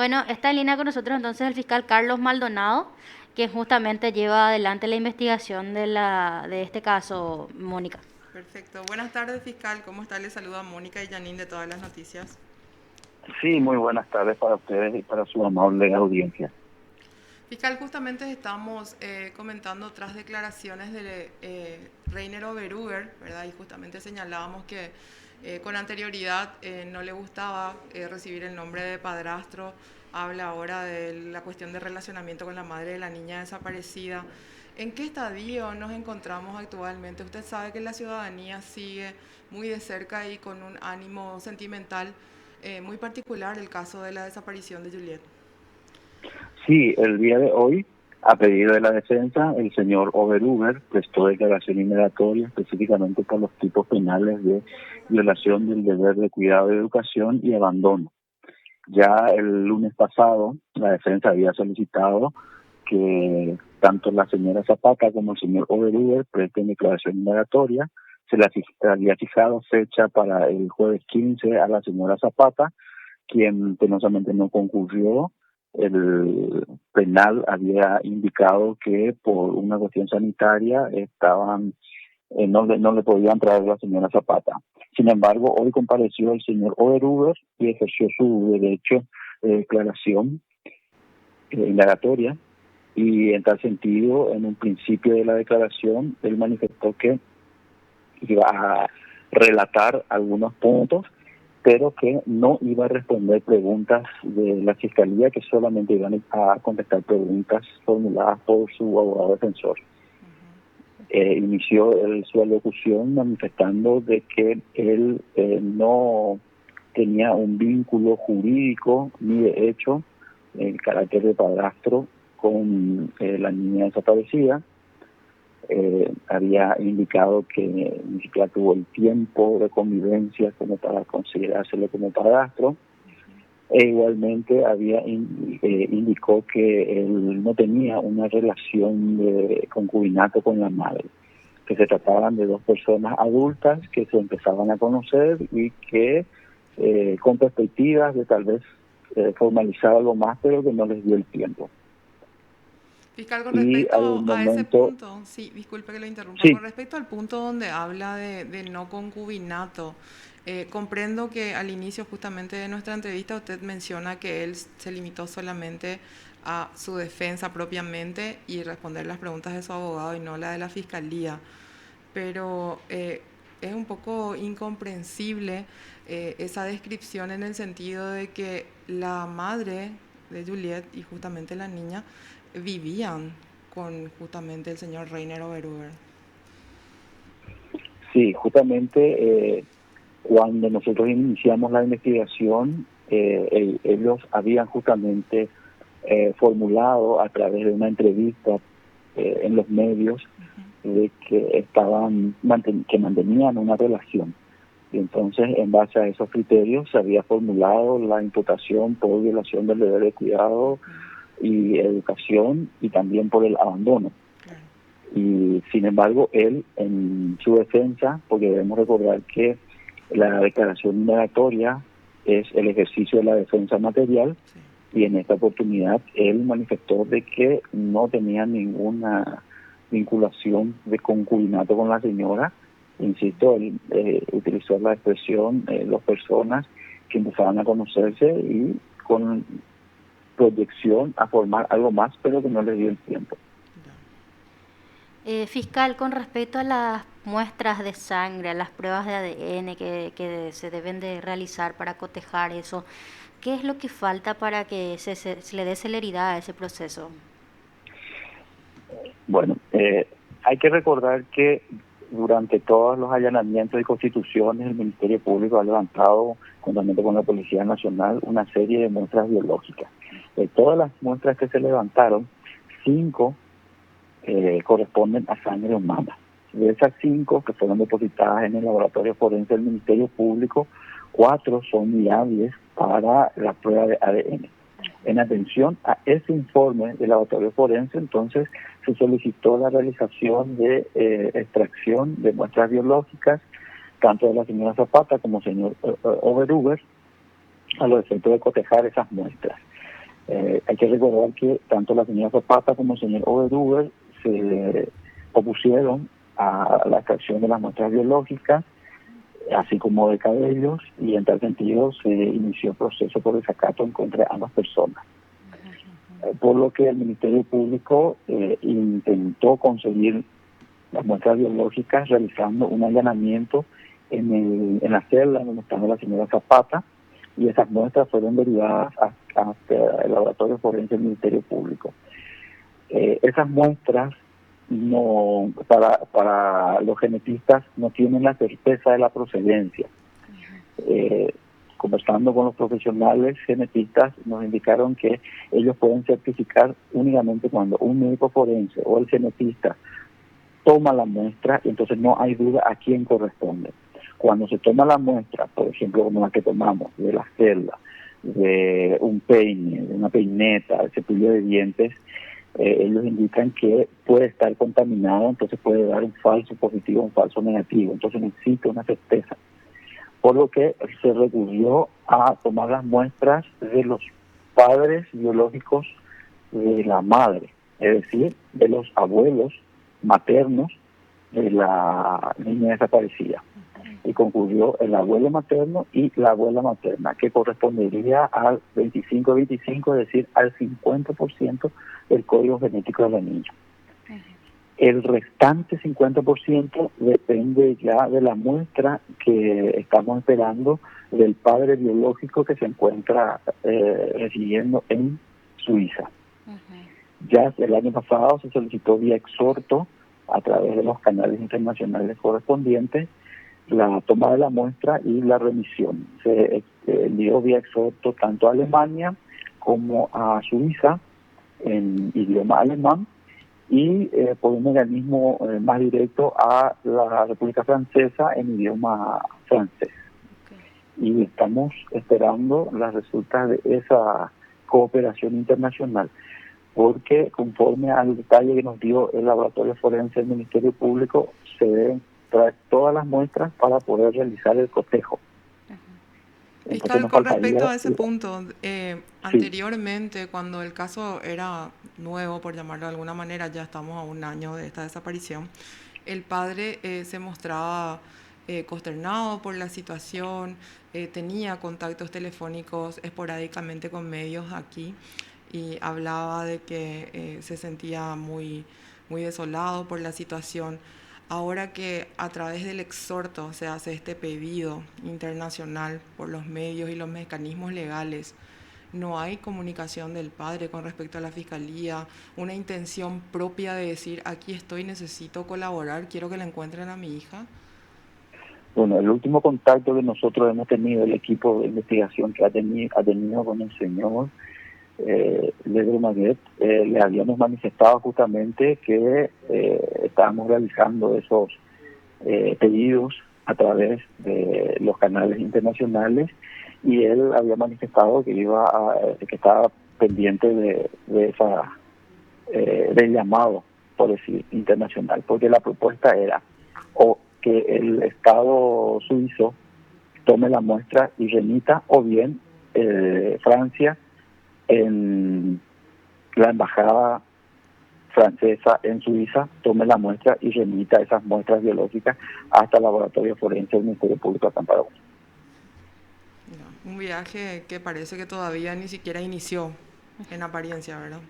Bueno, está en línea con nosotros entonces el fiscal Carlos Maldonado, que justamente lleva adelante la investigación de este caso, Mónica. Perfecto. Buenas tardes, fiscal. ¿Cómo está? Le saluda Mónica y Janine de Todas las Noticias. Sí, muy buenas tardes para ustedes y para su amable audiencia. Fiscal, justamente estamos comentando otras declaraciones de Reiner Oberhuber, ¿verdad? Y justamente señalábamos que con anterioridad no le gustaba recibir el nombre de padrastro. Habla ahora de la cuestión de relacionamiento con la madre de la niña desaparecida. ¿En qué estadio nos encontramos actualmente? Usted sabe que la ciudadanía sigue muy de cerca y con un ánimo sentimental muy particular el caso de la desaparición de Juliet. Sí, el día de hoy, a pedido de la defensa, el señor Oberhuber prestó declaración indagatoria específicamente por los tipos penales de violación del deber de cuidado y educación y abandono. Ya el lunes pasado, la defensa había solicitado que tanto la señora Zapata como el señor Oberhuber presten declaración indagatoria. Se le había fijado fecha para el jueves 15 a la señora Zapata, quien penosamente no concurrió. El penal había indicado que por una cuestión sanitaria no le podían traer a la señora Zapata. Sin embargo, hoy compareció el señor Oberhuber y ejerció su derecho de declaración indagatoria, y en tal sentido, en un principio de la declaración, él manifestó que iba a relatar algunos puntos, pero que no iba a responder preguntas de la Fiscalía, que solamente iban a contestar preguntas formuladas por su abogado defensor. Inició su alocución manifestando de que él no tenía un vínculo jurídico ni de hecho en carácter de padrastro con la niña desaparecida. Había indicado que ni siquiera tuvo el tiempo de convivencia como para considerárselo como padrastro, e igualmente indicó que él no tenía una relación de concubinato con la madre, que se trataban de dos personas adultas que se empezaban a conocer y que con perspectivas de tal vez formalizar algo más, pero que no les dio el tiempo. Fiscal, con Y al respecto a ese momento, punto, sí, disculpe que lo interrumpa, con sí, respecto al punto donde habla de no concubinato, comprendo que al inicio justamente de nuestra entrevista usted menciona que él se limitó solamente a su defensa propiamente y responder las preguntas de su abogado y no la de la fiscalía, pero es un poco incomprensible esa descripción en el sentido de que la madre de Juliet y justamente la niña vivían con justamente el señor Reiner Oberhuber. sí, justamente cuando nosotros iniciamos la investigación, ellos habían justamente formulado a través de una entrevista en los medios de que que mantenían una relación. Y entonces, en base a esos criterios, se había formulado la imputación por violación del deber de cuidado y educación, y también por el abandono. Claro. Y sin embargo, él, en su defensa, porque debemos recordar que la declaración indagatoria es el ejercicio de la defensa material, Sí. y en esta oportunidad él manifestó de que no tenía ninguna vinculación de concubinato con la señora. Insisto, él utilizó la expresión dos personas que empezaban a conocerse y con proyección a formar algo más, pero que no les dio el tiempo. Fiscal, con respecto a las muestras de sangre, a las pruebas de ADN que se deben de realizar para cotejar eso, ¿qué es lo que falta para que se le dé celeridad a ese proceso? Bueno, hay que recordar que durante todos los allanamientos y constituciones, el Ministerio Público ha levantado, juntamente con la Policía Nacional, una serie de muestras biológicas. De todas las muestras que se levantaron, 5 corresponden a sangre humana. De esas 5 que fueron depositadas en el laboratorio forense del Ministerio Público, 4 son viables para la prueba de ADN. En atención a ese informe del laboratorio forense, entonces se solicitó la realización de extracción de muestras biológicas, tanto de la señora Zapata como del señor Oberhuber, a los efectos de cotejar esas muestras. que recordar que tanto la señora Zapata como el señor Oberhuber se opusieron a la extracción de las muestras biológicas, así como de cabellos, y en tal sentido se inició proceso por desacato en contra de ambas personas. Por lo que el Ministerio Público intentó conseguir las muestras biológicas realizando un allanamiento en la celda donde estaba la señora Zapata, y esas muestras fueron derivadas hasta el laboratorio forense del Ministerio Público. Esas muestras no para los genetistas no tienen la certeza de la procedencia. Conversando con los profesionales genetistas nos indicaron que ellos pueden certificar únicamente cuando un médico forense o el genetista toma la muestra, y entonces no hay duda a quién corresponde. Cuando se toma la muestra, por ejemplo como la que tomamos, de la celda, de un peine, de una peineta, de cepillo de dientes, ellos indican que puede estar contaminado, entonces puede dar un falso positivo, un falso negativo, entonces necesita una certeza. Por lo que se recurrió a tomar las muestras de los padres biológicos de la madre, es decir, de los abuelos maternos de la niña desaparecida. Y concurrió el abuelo materno y la abuela materna, que correspondería al 25-25, es decir, al 50% del código genético de la niña. El restante 50% depende ya de la muestra que estamos esperando del padre biológico que se encuentra residiendo en Suiza. Ya el año pasado se solicitó vía exhorto a través de los canales internacionales correspondientes la toma de la muestra y la remisión. Se envió vía exhorto tanto a Alemania como a Suiza en idioma alemán, y por un mecanismo más directo a la República Francesa en idioma francés. Y estamos esperando las resultas de esa cooperación internacional, porque conforme al detalle que nos dio el laboratorio forense del Ministerio Público, se deben traer todas las muestras para poder realizar el cotejo. Fiscal, con respecto a ese punto, anteriormente, cuando el caso era nuevo, por llamarlo de alguna manera, ya estamos a un año de esta desaparición, el padre se mostraba consternado por la situación, tenía contactos telefónicos esporádicamente con medios aquí y hablaba de que se sentía muy, muy desolado por la situación. Ahora que a través del exhorto se hace este pedido internacional por los medios y los mecanismos legales, no hay comunicación del padre con respecto a la fiscalía, una intención propia de decir, aquí estoy, necesito colaborar, quiero que la encuentren a mi hija. Bueno, el último contacto que nosotros hemos tenido, el equipo de investigación que ha tenido con el señor Ledru Maguet, le habíamos manifestado justamente que estábamos realizando esos pedidos a través de los canales internacionales, y él había manifestado que que estaba pendiente de esa del llamado, por decir, internacional, porque la propuesta era o que el Estado suizo tome la muestra y remita, o bien Francia en la embajada francesa en Suiza tome la muestra y remita esas muestras biológicas hasta el laboratorio forense del Ministerio Público de Paraguay. Un viaje que parece que todavía ni siquiera inició en apariencia, ¿verdad?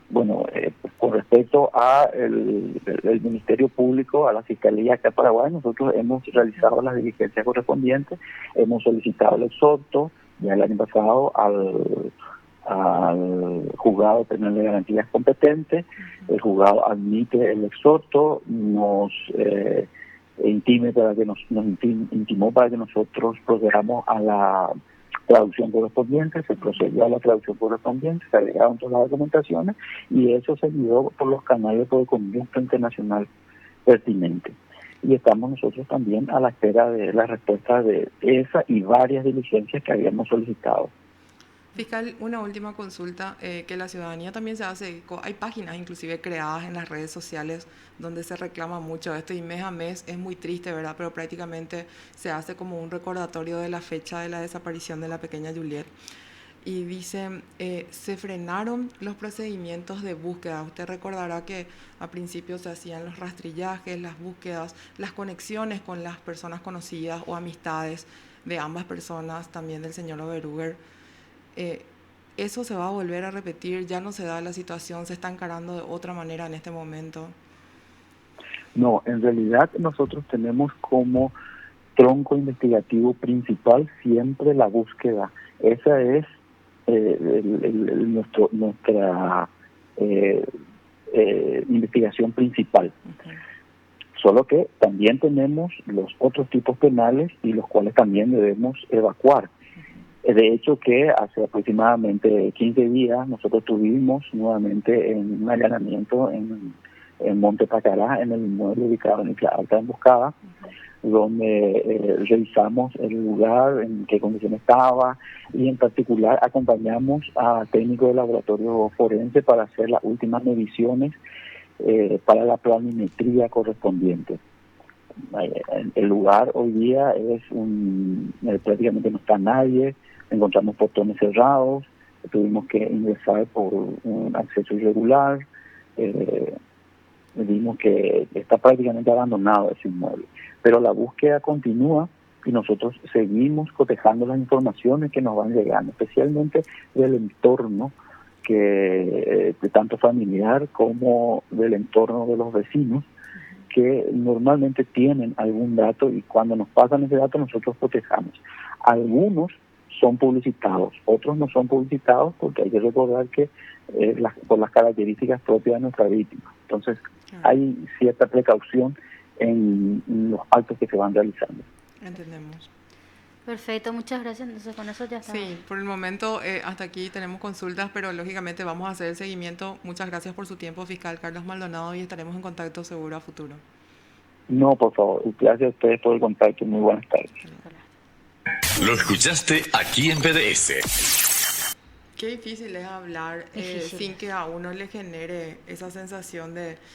Bueno, con respecto a el Ministerio Público, a la Fiscalía acá en Paraguay, nosotros hemos realizado las diligencias correspondientes, hemos solicitado el exhorto ya el año pasado al juzgado penal de garantías competente. El juzgado admite el exhorto, nos intimó para que nosotros procedamos a la traducción correspondiente. Se procedió a la traducción correspondiente, se agregaron todas las documentaciones y eso se envió por los canales de conducta internacional pertinente. Y estamos nosotros también a la espera de la respuesta de esa y varias diligencias que habíamos solicitado. Fiscal, una última consulta, que la ciudadanía también se hace eco. Hay páginas inclusive creadas en las redes sociales donde se reclama mucho esto, y mes a mes es muy triste, ¿verdad? Pero prácticamente se hace como un recordatorio de la fecha de la desaparición de la pequeña Juliet. y dicen, se frenaron los procedimientos de búsqueda. Usted recordará que a principio se hacían los rastrillajes, las búsquedas, las conexiones con las personas conocidas o amistades de ambas personas, también del señor Oberuger. Eso se va a volver a repetir, ya no se da la situación, se está encarando de otra manera en este momento. No, en realidad nosotros tenemos como tronco investigativo principal siempre la búsqueda. Esa es nuestra investigación principal. Okay. Solo que también tenemos los otros tipos penales y los cuales también debemos evacuar. De hecho, que hace aproximadamente 15 días nosotros tuvimos nuevamente un allanamiento en Monte Pacará, en el inmueble ubicado en Isla Alta Emboscada, donde revisamos el lugar, en qué condición estaba, y en particular acompañamos a técnicos de laboratorio forense para hacer las últimas mediciones para la planimetría correspondiente. El lugar hoy día es prácticamente no está nadie, encontramos portones cerrados, tuvimos que ingresar por un acceso irregular, vimos que está prácticamente abandonado ese inmueble. Pero la búsqueda continúa y nosotros seguimos cotejando las informaciones que nos van llegando, especialmente del entorno, que de tanto familiar como del entorno de los vecinos, que normalmente tienen algún dato y cuando nos pasan ese dato nosotros cotejamos. Algunos son publicitados, otros no son publicitados porque hay que recordar que por las características propias de nuestra víctima. Entonces hay cierta precaución en los actos que se van realizando. Entendemos. Perfecto, muchas gracias. Entonces con eso ya está. Sí, por el momento hasta aquí tenemos consultas, pero lógicamente vamos a hacer el seguimiento. Muchas gracias por su tiempo, fiscal Carlos Maldonado, y estaremos en contacto seguro a futuro. No, por favor. Gracias a ustedes por el contacto. Muy buenas tardes. Lo escuchaste aquí en PDS. Qué difícil es hablar sin que a uno le genere esa sensación de